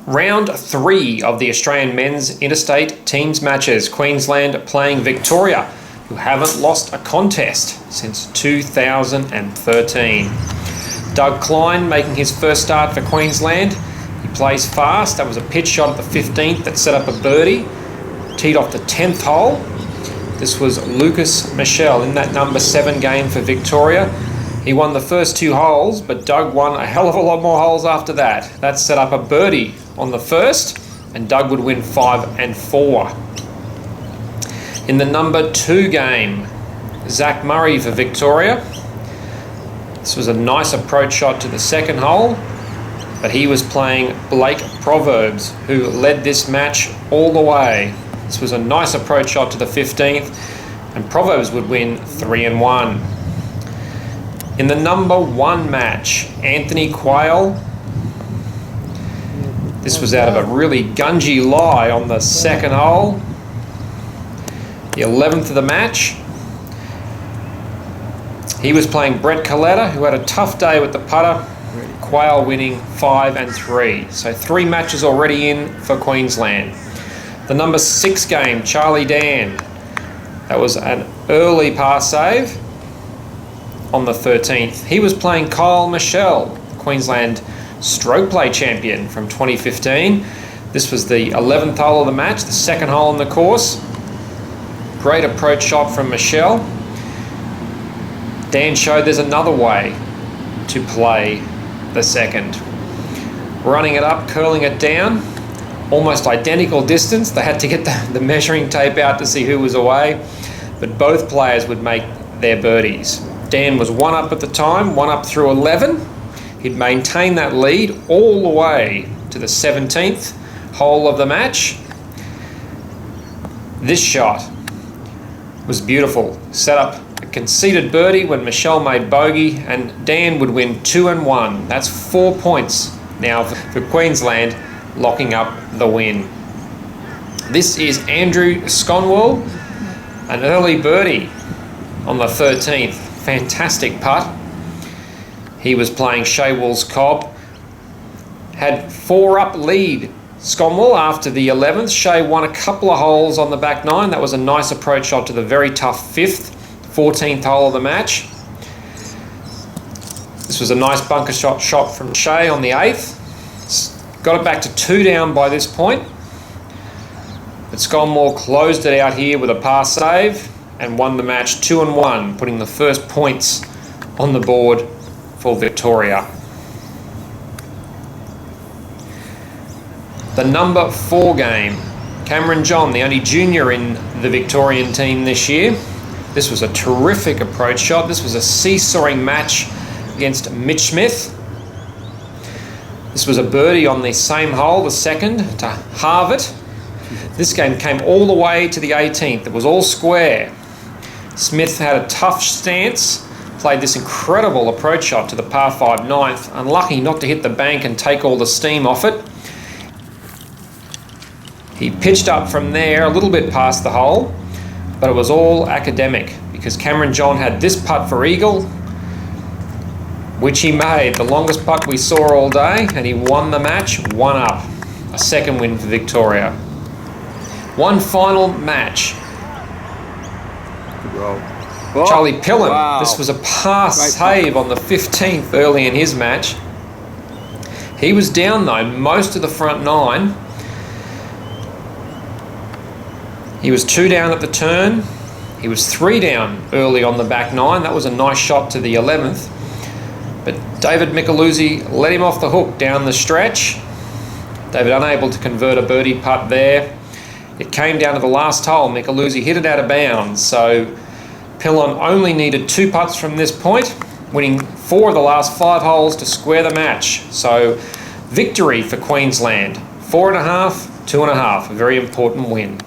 Round 3 of the Australian men's interstate teams matches. Queensland playing Victoria, who haven't lost a contest since 2013. Doug Klein making his first start for Queensland. He plays fast. That was a pitch shot at the 15th that set up a birdie. Teed off the 10th hole. This was Lucas Michelle in that number 7 game for Victoria. He won the first 2 holes, but Doug won a hell of a lot more holes after that. That set up a birdie on the first, and Doug would win 5 and 4. In the number 2 game, Zach Murray for Victoria. This was a nice approach shot to the 2nd hole, but he was playing Blake Proverbs, who led this match all the way. This was a nice approach shot to the 15th, and Proverbs would win 3 and 1. In the number 1 match, Anthony Quayle. This was out of a really gungy lie on the 2nd hole. The 11th of the match. He was playing Brett Coletta, who had a tough day with the putter. Quayle winning 5 and 3. So 3 matches already in for Queensland. The number 6 game, Charlie Dann. That was an early par save on the 13th. He was playing Kyle Michelle, Queensland stroke play champion from 2015. This was the 11th hole of the match, the 2nd hole on the course. Great approach shot from Michelle. Dan showed there's another way to play the 2nd. Running it up, curling it down. Almost identical distance. They had to get the measuring tape out to see who was away, but both players would make their birdies. Dan was 1 up at the time, 1 up through 11. He'd maintain that lead all the way to the 17th hole of the match. This shot was beautiful. Set up a conceded birdie when Michelle made bogey, and Dan would win 2 and 1. That's 4 points now for Queensland, locking up the win. This is Andrew Sconwell, an early birdie on the 13th. Fantastic putt. He was playing Shae Wools-Cobb. Had 4 up lead Sconwell after the 11th. Shae won a couple of holes on the back 9. That was a nice approach shot to the very tough 5th, 14th hole of the match. This was a nice bunker shot from Shae on the 8th. Got it back to 2 down by this point. But Sconwell closed it out here with a par save and won the match 2 and 1, putting the first points on the board for Victoria. The number 4 game, Cameron John, the only junior in the Victorian team this year. This was a terrific approach shot. This was a seesawing match against Mitch Smith. This was a birdie on the same hole, the 2nd, to halve it. This game came all the way to the 18th. It was all square. Smith had a tough stance, played this incredible approach shot to the par 5 9th. Unlucky not to hit the bank and take all the steam off it. He pitched up from there a little bit past the hole, but it was all academic because Cameron John had this putt for eagle, which he made, the longest putt we saw all day, and he won the match 1 up. A 2nd win for Victoria. One final match. Good roll. Charlie Pilon. Wow. This was a par save on the 15th early in his match. He was down though most of the front 9. He was 2 down at the turn. He was 3 down early on the back 9. That was a nice shot to the 11th. But David Micheluzzi let him off the hook down the stretch. David unable to convert a birdie putt there. It came down to the last hole. Micheluzzi hit it out of bounds. So Pilon only needed 2 putts from this point, winning 4 of the last 5 holes to square the match. So victory for Queensland. 4.5, 2.5. A very important win.